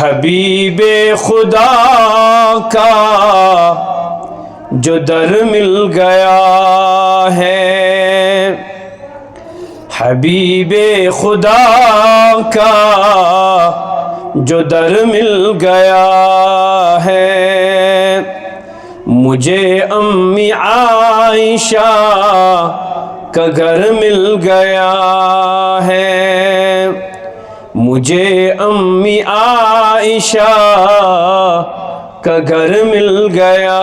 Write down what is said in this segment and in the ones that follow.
حبیب خدا کا جو در مل گیا ہے، حبیب خدا کا جو در مل گیا ہے، مجھے امی عائشہ کا گھر مل گیا ہے، مجھے امی عائشہ کا گھر مل گیا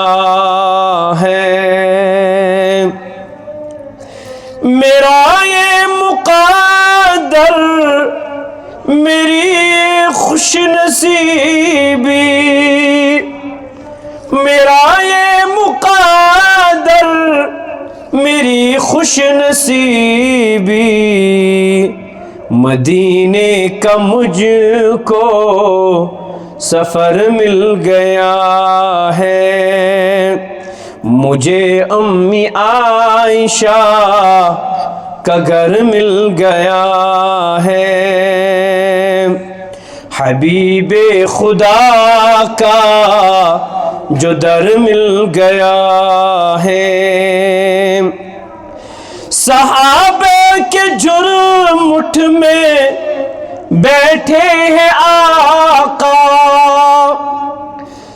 ہے۔ میرا یہ مقدر میری خوش نصیبی، میرا یہ مقدر میری خوش نصیبی، مدینے کا مجھ کو سفر مل گیا ہے، مجھے امی عائشہ کا گھر مل گیا ہے، حبیب خدا کا جو در مل گیا ہے۔ صحابہ کے جرم مٹھ میں بیٹھے ہیں آقا،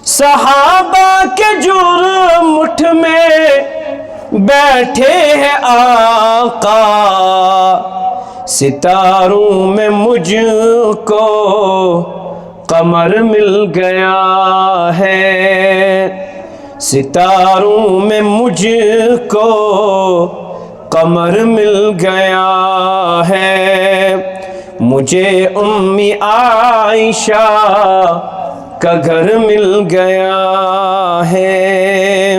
صحابہ کے جرم مٹھ میں بیٹھے ہیں آقا، ستاروں میں مجھ کو قمر مل گیا ہے، ستاروں میں مجھ کو قمر مل گیا ہے، مجھے امی عائشہ کا گھر مل گیا ہے۔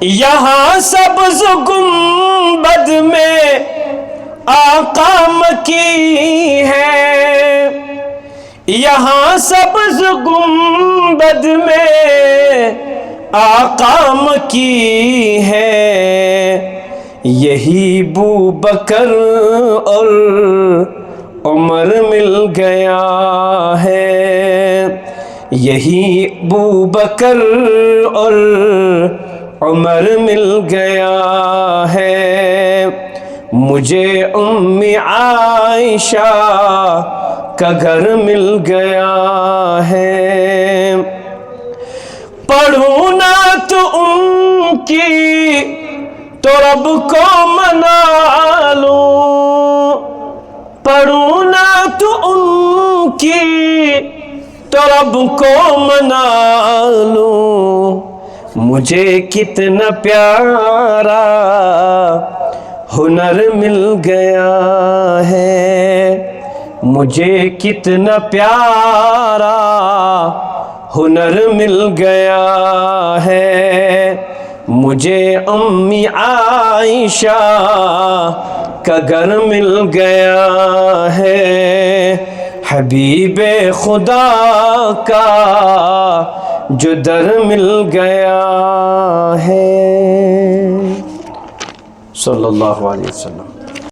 یہاں سبز گنبد میں آقا مکی ہے، یہاں سبز گنبد میں آقا مکی ہے، یہی بوبکر اور عمر مل گیا ہے، یہی بوبکر اور عمر مل گیا ہے، مجھے امی عائشہ کا گھر مل گیا ہے۔ پڑھوں نعت ان کی تو رب کو منا لوں، پڑھوں نعت ان کی تو رب کو منا لوں، مجھے کتنا پیارا ہنر مل گیا ہے، مجھے کتنا پیارا ہنر مل گیا ہے، مجھے امی عائشہ کا گھر مل گیا ہے، حبیب خدا کا جو در مل گیا ہے۔ صلی اللہ علیہ وسلم۔